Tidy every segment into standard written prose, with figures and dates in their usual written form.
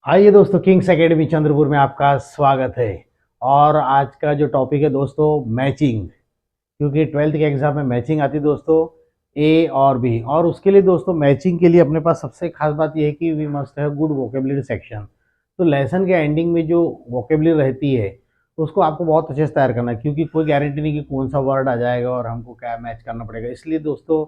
आइए दोस्तों, Kings academy Chandrapur में आपका स्वागत है। और आज का जो टॉपिक है दोस्तों, मैचिंग। क्योंकि ट्वेल्थ के एग्जाम में मैचिंग आती है दोस्तों, ए और बी। और उसके लिए दोस्तों, मैचिंग के लिए अपने पास सबसे खास बात यह है कि we must have good vocabulary section. तो लेसन के एंडिंग में जो वोकेबलरी रहती है उसको आपको बहुत अच्छे से तैयार करना है, क्योंकि कोई गारंटी नहीं कि कौन सा वर्ड आ जाएगा और हमको क्या मैच करना पड़ेगा। इसलिए दोस्तों,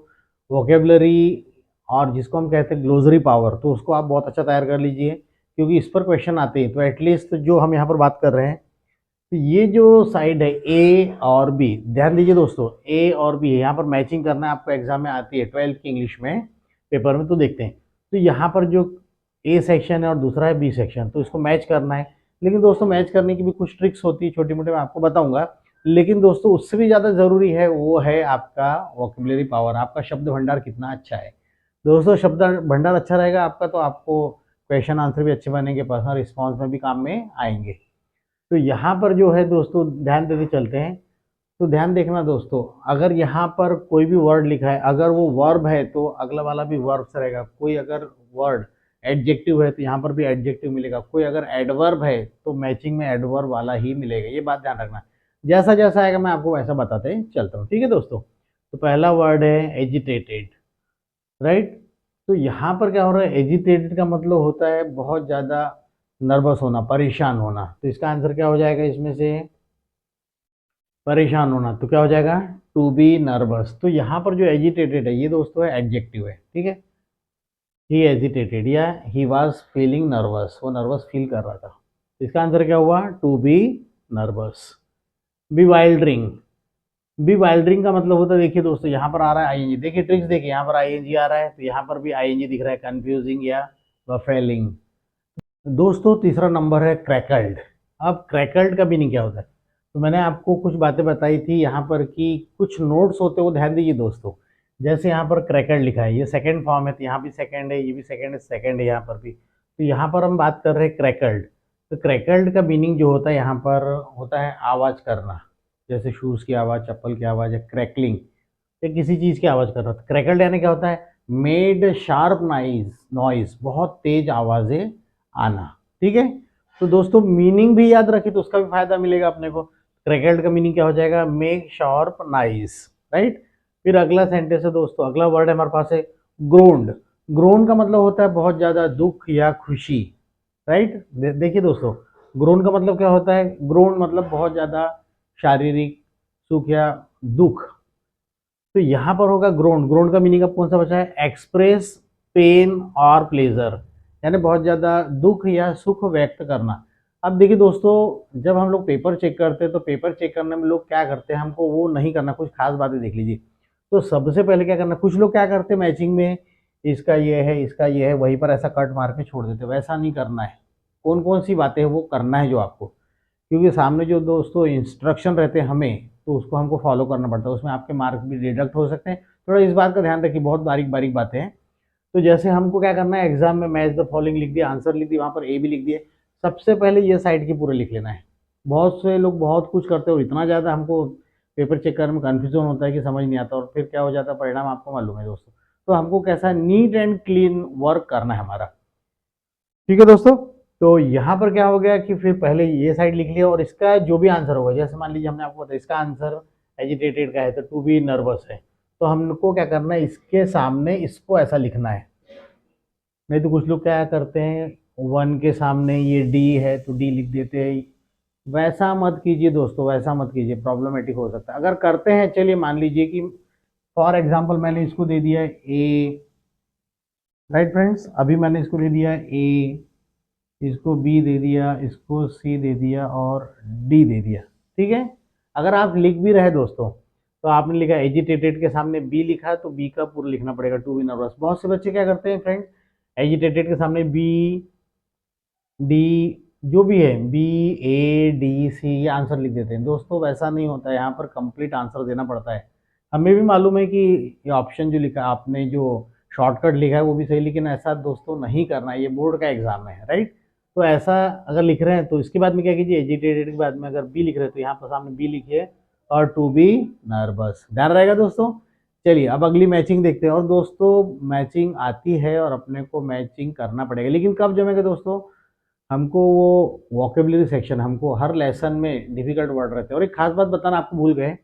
वोकेबलरी और जिसको हम कहते हैं ग्लोसरी पावर, तो उसको आप बहुत अच्छा तैयार कर लीजिए, क्योंकि इस पर क्वेश्चन आते हैं। तो एटलीस्ट जो हम यहाँ पर बात कर रहे हैं, तो ये जो साइड है ए और बी, ध्यान दीजिए दोस्तों, ए और बी है, यहाँ पर मैचिंग करना है। आपको एग्जाम में आती है ट्वेल्थ की इंग्लिश में पेपर में, तो देखते हैं। तो यहाँ पर जो ए सेक्शन है और दूसरा है बी सेक्शन, तो इसको मैच करना है। लेकिन दोस्तों, मैच करने की भी कुछ ट्रिक्स होती है, छोटी मोटी, मैं आपको बताऊंगा। लेकिन दोस्तों, उससे भी ज़्यादा ज़रूरी है वो है आपका वोकेबलरी पावर, आपका शब्द भंडार कितना अच्छा है। दोस्तों, शब्द भंडार अच्छा रहेगा आपका, तो आपको क्वेश्चन आंसर भी अच्छे बनेंगे, पर्सनल रिस्पॉन्स में भी काम में आएंगे। तो यहाँ पर जो है दोस्तों, ध्यान देते चलते हैं। तो ध्यान देखना दोस्तों, अगर यहाँ पर कोई भी वर्ड लिखा है, अगर वो वर्ब है तो अगला वाला भी वर्ब से रहेगा। कोई अगर वर्ड एडजेक्टिव है तो यहाँ पर भी एडजेक्टिव मिलेगा। कोई अगर एडवर्ब है तो मैचिंग में एडवर्ब वाला ही मिलेगा। ये बात ध्यान रखना। जैसा जैसा आएगा मैं आपको वैसा बताते चलता हूँ, ठीक है दोस्तों। तो पहला वर्ड है एजिटेटेड, राइट। तो यहाँ पर क्या हो रहा है, एजिटेटेड का मतलब होता है बहुत ज़्यादा नर्वस होना, परेशान होना। तो इसका आंसर क्या हो जाएगा इसमें से, परेशान होना। तो क्या हो जाएगा, टू बी नर्वस। तो यहाँ पर जो एजिटेटेड है ये दोस्तों है एडजेक्टिव है, ठीक है। ही एजिटेटेड या ही वॉज फीलिंग नर्वस, वो नर्वस फील कर रहा था। इसका आंसर क्या हुआ, to be nervous. Bewildering, bewildering का मतलब होता है, देखिए दोस्तों, यहाँ पर आ रहा है आईएनजी। देखिए ट्रिक्स, देखिए यहाँ पर आईएनजी आ रहा है, तो यहाँ पर भी आईएनजी दिख रहा है, कंफ्यूजिंग या बफेलिंग। दोस्तों, तीसरा नंबर है क्रैकल्ड। अब क्रैकल्ड का मीनिंग क्या होता है, तो मैंने आपको कुछ बातें बताई थी यहाँ पर कि कुछ नोट्स होते हैं, वो ध्यान दीजिए दोस्तों। जैसे यहाँ पर क्रैकल्ड लिखा है, ये सेकंड फॉर्म है, तो यहाँ भी सेकंड है, ये भी सेकंड है यहाँ पर भी। तो यहाँ पर हम बात कर रहे हैं क्रैकल्ड। तो क्रैकल्ड का मीनिंग जो होता है यहाँ पर होता है आवाज़ करना, जैसे शूज़ की आवाज़, चप्पल की आवाज़, या क्रैकलिंग, या किसी चीज़ की आवाज़ कर रहा था। क्रैकल्ड यानी क्या होता है, मेड शार्प नॉइज, बहुत तेज आवाज़ें आना, ठीक है। तो दोस्तों, मीनिंग भी याद रखें तो उसका भी फायदा मिलेगा अपने को। क्रैकल्ड का मीनिंग क्या हो जाएगा, मेक शार्प नाइस, राइट। फिर अगला सेंटेंस है दोस्तों, अगला वर्ड है हमारे पास है ग्रोन्ड। ग्रोन का मतलब होता है बहुत ज्यादा दुख या खुशी, राइट। देखिए दोस्तों, ग्रोन का मतलब क्या होता है, ग्रोन मतलब बहुत ज्यादा शारीरिक सुख या दुख। तो यहाँ पर होगा ग्रोन। ग्रोन का मीनिंग अब कौन सा बचा है, एक्सप्रेस पेन और प्लेजर, यानी बहुत ज़्यादा दुख या सुख व्यक्त करना। अब देखिए दोस्तों, जब हम लोग पेपर चेक करते हैं तो पेपर चेक करने में लोग क्या करते हैं, हमको वो नहीं करना, कुछ खास बातें देख लीजिए। तो सबसे पहले क्या करना, कुछ लोग क्या करते हैं मैचिंग में, इसका ये है, इसका ये है, वहीं पर ऐसा कट मार के छोड़ देते हैं। वैसा नहीं करना है। कौन कौन सी बातें हैं वो करना है जो आपको, क्योंकि सामने जो दोस्तों इंस्ट्रक्शन रहते हैं हमें, तो उसको हमको फॉलो करना पड़ता है। उसमें आपके मार्क भी डिडक्ट हो सकते हैं। थोड़ा इस बात का ध्यान रखिए, बहुत बारीक बारीक बातें हैं। तो जैसे हमको क्या करना है, एग्जाम में मैच द फॉलोइंग लिख दिया, आंसर लिख दिया, वहाँ पर ए भी लिख दिए। सबसे पहले ये साइड की पूरे लिख लेना है। बहुत से लोग बहुत कुछ करते हो, इतना ज़्यादा हमको पेपर चेक करने में कन्फ्यूजन होता है कि समझ नहीं आता, और फिर क्या हो जाता है, परिणाम आपको मालूम है दोस्तों। तो हमको कैसा नीट एंड क्लीन वर्क करना है हमारा, ठीक है दोस्तों। तो यहाँ पर क्या हो गया कि फिर पहले ये साइड लिख लिया, और इसका जो भी आंसर होगा, जैसे मान लीजिए हमने आपको बताया इसका आंसर एजिटेटेड का है, तो टू बी नर्वस है। तो हमको क्या करना है, इसके सामने इसको ऐसा लिखना है। नहीं तो कुछ लोग क्या करते हैं, वन के सामने ये डी है तो डी लिख देते हैं। वैसा मत कीजिए दोस्तों, वैसा मत कीजिए, प्रॉब्लमेटिक हो सकता है अगर करते हैं। चलिए मान लीजिए कि फॉर एग्जाम्पल मैंने इसको दे दिया ए, राइट फ्रेंड्स, अभी मैंने इसको दे दिया ए, इसको बी दे दिया, इसको सी दे दिया, और डी दे दिया, ठीक है। अगर आप लिख भी रहे दोस्तों, तो आपने लिखा एजिटेटेड के सामने बी लिखा, तो बी का पूरा लिखना पड़ेगा, टू बी नर्वस। बहुत से बच्चे क्या करते हैं फ्रेंड्स, एजिटेटेड के सामने बी, डी, जो भी है, बी, ए, डी, सी, ये आंसर लिख देते हैं दोस्तों। वैसा नहीं होता है, यहाँ पर कंप्लीट आंसर देना पड़ता है। हमें भी मालूम है कि ये ऑप्शन जो लिखा आपने, जो शॉर्टकट लिखा है वो भी सही, लेकिन ऐसा दोस्तों नहीं करना है, ये बोर्ड का एग्जाम है, राइट। तो ऐसा अगर लिख रहे हैं तो इसके बाद में क्या कीजिए, एजिटेटेड के बाद में अगर बी लिख रहे हैं तो यहाँ पर सामने बी लिखिए, और टू बी नर्वस, ध्यान रहेगा दोस्तों। चलिए अब अगली मैचिंग देखते हैं। और दोस्तों, मैचिंग आती है और अपने को मैचिंग करना पड़ेगा, लेकिन कब जमेगा दोस्तों, हमको वो वोकेबलरी सेक्शन, हमको हर लेसन में डिफिकल्ट वर्ड रहते हैं। और एक खास बात बताना आपको भूल गए,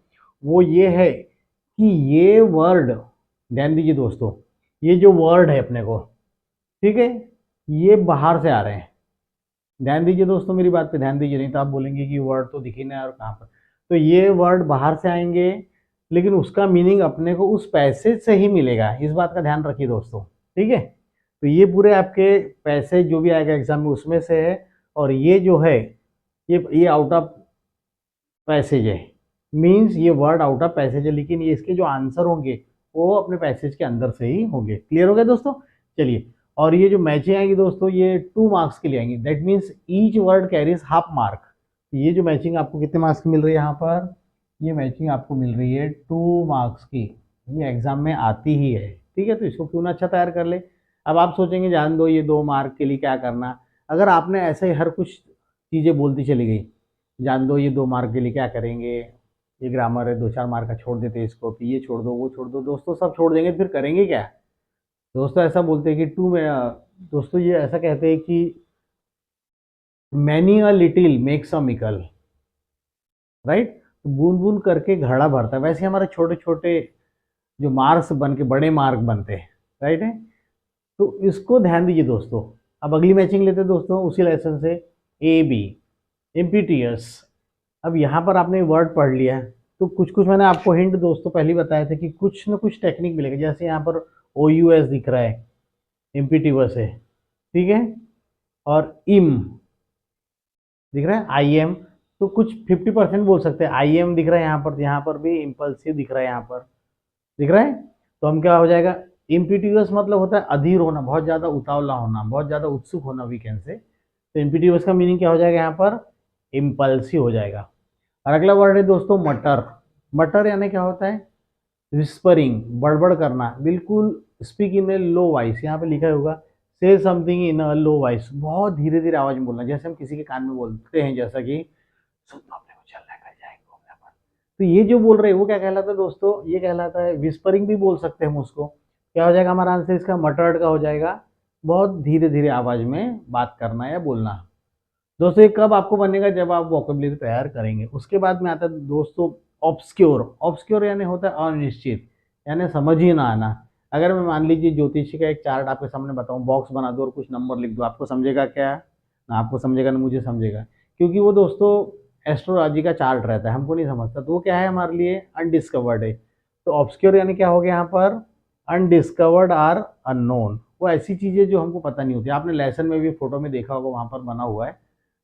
वो ये है कि ये वर्ड, ध्यान दीजिए दोस्तों, ये जो वर्ड है अपने को, ठीक है, ये बाहर से आ रहे हैं। ध्यान दीजिए दोस्तों, मेरी बात पे ध्यान दीजिए, नहीं तो आप बोलेंगे कि वर्ड तो दिख ही नहीं और कहाँ पर। तो ये वर्ड बाहर से आएंगे, लेकिन उसका मीनिंग अपने को उस पैसेज से ही मिलेगा, इस बात का ध्यान रखिए दोस्तों, ठीक है। तो ये पूरे आपके पैसेज जो भी आएगा एग्जाम में उसमें से है, और ये जो है ये आउट ऑफ पैसेज है, मीन्स ये वर्ड आउट ऑफ पैसेज है, लेकिन ये इसके जो आंसर होंगे वो अपने पैसेज के अंदर से ही होंगे। क्लियर हो गया दोस्तों? चलिए, और ये जो मैचिंग आएगी दोस्तों, ये 2 मार्क्स के लिए आएंगी। That means each word carries half mark. ये जो मैचिंग आपको कितने मार्क्स की मिल रही है यहाँ पर, ये मैचिंग आपको मिल रही है 2 मार्क्स की। ये एग्जाम में आती ही है, ठीक है, तो इसको क्यों ना अच्छा तैयार कर ले। अब आप सोचेंगे जान दो ये 2 मार्क के लिए क्या करना। अगर आपने ऐसे ही हर कुछ चीज़ें बोलती चली गई, जान दो ये 2 मार्क के लिए क्या करेंगे, ये ग्रामर है 2-4 मार्क का छोड़ देते हैं इसको, फिर ये छोड़ दो वो छोड़ दो, दोस्तों सब छोड़ देंगे, फिर करेंगे क्या। दोस्तों ऐसा बोलते हैं कि टू में, दोस्तों ये ऐसा कहते हैं कि many a little makes a mickle, right. तो बूंद बूंद करके घड़ा भरता है, वैसे हमारे छोटे छोटे जो मार्क्स बन के बड़े मार्क बनते हैं, राइट है। तो इसको ध्यान दीजिए दोस्तों। अब अगली मैचिंग लेते हैं दोस्तों उसी लेसन से, ए बी इम्पीटियस। अब यहाँ पर आपने वर्ड पढ़ लिया है, तो कुछ कुछ मैंने आपको हिंट दोस्तों पहले ही बताया था कि कुछ ना कुछ टेक्निक मिलेगा। जैसे यहाँ पर ओ यू एस दिख रहा है, इम्पीटिवस है, ठीक है, और इम दिख रहा है, आई एम, तो कुछ 50% बोल सकते हैं। आई एम दिख रहा है यहाँ पर भी इम्पल्सिव दिख रहा है, यहाँ पर दिख रहा है। तो हम क्या हो जाएगा, इम्पीटिवस मतलब होता है अधीर होना, बहुत ज़्यादा उतावला होना, बहुत ज़्यादा उत्सुक होना वीकेंड से। तो इम्पीटिवस का मीनिंग क्या हो जाएगा यहाँ पर, इम्पल्सिव हो जाएगा। और अगला वर्ड है दोस्तों मटर। मटर यानी क्या होता है, विस्परिंग, बड़बड़ करना, बिल्कुल speak in A low voice, यहाँ पे लिखा होगा से something in a low voice, बहुत धीरे धीरे आवाज में बोलना, जैसे हम किसी के कान में बोलते हैं, जैसा कि सुन तो अपने को चल रहा है, कल जाएंगे घूमने पर। तो ये जो बोल रहे हैं वो क्या कहलाता है दोस्तों, ये कहलाता है विस्परिंग भी बोल सकते हैं हम उसको। क्या हो जाएगा हमारा आंसर इसका, मटर्ड का हो जाएगा, बहुत धीरे धीरे आवाज में बात करना या बोलना। दोस्तों ये कब आपको बनेगा, जब आप वोकेबलरी तैयार करेंगे। उसके बाद में आता है दोस्तों ऑब्सक्योर। ऑब्सक्योर यानी होता है अनिश्चित, यानी समझ ही ना आना। अगर मैं मान लीजिए ज्योतिषी का एक चार्ट आपके सामने बताऊं, बॉक्स बना दो और कुछ नंबर लिख दो, आपको समझेगा क्या, ना आपको समझेगा ना मुझे समझेगा, क्योंकि वो दोस्तों एस्ट्रोलॉजी का चार्ट रहता है, हमको नहीं समझता, तो वो क्या है हमारे लिए अनडिस्कवर्ड है। तो ऑब्सक्योर यानी क्या हो गया यहाँ पर, अनडिस्कवर्ड आर अननोन, वो ऐसी चीज़ें जो हमको पता नहीं होती। आपने लेसन में भी फोटो में देखा होगा, वहाँ पर बना हुआ है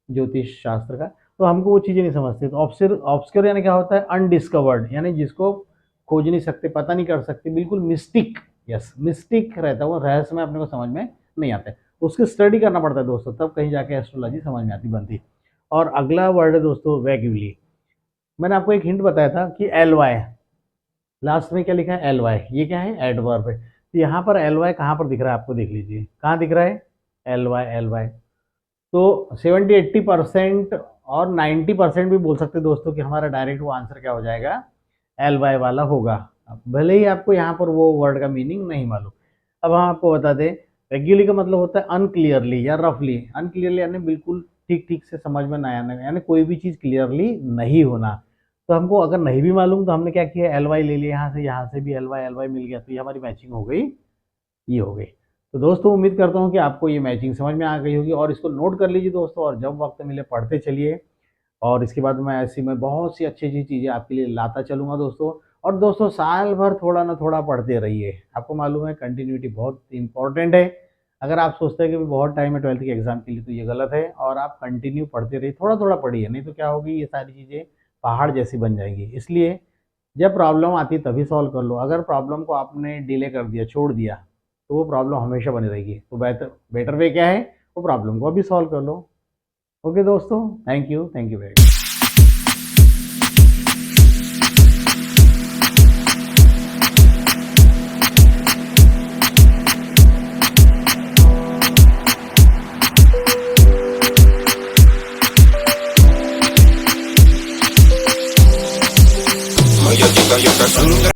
ज्योतिष शास्त्र का, तो हमको वो चीज़ें नहीं समझते। तो ऑब्सक्योर यानी क्या होता है, अनडिस्कवर्ड, यानी जिसको खोज नहीं सकते, पता नहीं कर सकते, बिल्कुल मिस्टिक, यस मिस्टिक रहता है वो, रहस्य में अपने को समझ में नहीं आता है, उसकी स्टडी करना पड़ता है दोस्तों, तब कहीं जाके एस्ट्रोलॉजी समझ में आती बनती। और अगला वर्ड है दोस्तों वैग्यूली। मैंने आपको एक हिंट बताया था कि एल वाई, लास्ट में क्या लिखा है, एल वाई, ये क्या है, एडवर्ब है। तो यहाँ पर एल वाई कहाँ पर दिख रहा है, आपको देख लीजिए कहाँ दिख रहा है, एल वाई, एल वाई। तो 70-80% और 90% भी बोल सकते हैं दोस्तों कि हमारा डायरेक्ट वो आंसर क्या हो जाएगा, एल वाई वाला होगा। अब भले ही आपको यहाँ पर वो वर्ड का मीनिंग नहीं मालूम। अब हम आपको बता दें, रेगुलरली का मतलब होता है अनक्लियरली या रफली। अनक्लियरली यानी बिल्कुल ठीक ठीक से समझ में ना आना, यानी कोई भी चीज़ क्लियरली नहीं होना। तो हमको अगर नहीं भी मालूम तो हमने क्या किया, एल वाई ले लिया, यहाँ से भी एल वाई मिल गया, तो ये हमारी मैचिंग हो गई, ये हो गई। तो दोस्तों उम्मीद करता हूँ कि आपको ये मैचिंग समझ में आ गई होगी, और इसको नोट कर लीजिए दोस्तों, और जब वक्त मिले पढ़ते चलिए। और इसके बाद मैं ऐसी मैं बहुत सी अच्छी अच्छी चीज़ें आपके लिए लाता चलूँगा दोस्तों। और दोस्तों साल भर थोड़ा ना थोड़ा पढ़ते रहिए, आपको मालूम है कंटिन्यूटी बहुत इंपॉर्टेंट है। अगर आप सोचते हैं कि बहुत टाइम है 12th के एग्जाम के लिए, तो ये गलत है, और आप कंटिन्यू पढ़ते रहिए, थोड़ा थोड़ा पढ़िए, नहीं तो क्या होगी, ये सारी चीज़ें पहाड़ जैसी बन जाएंगी। इसलिए जब प्रॉब्लम आती है तभी सॉल्व कर लो, अगर प्रॉब्लम को आपने डिले कर दिया, छोड़ दिया, तो वो प्रॉब्लम हमेशा बनी रहेगी। तो बेहतर बेटर वे क्या है, वो प्रॉब्लम को अभी सॉल्व कर लो। ओके दोस्तों, थैंक यू वेरी मच।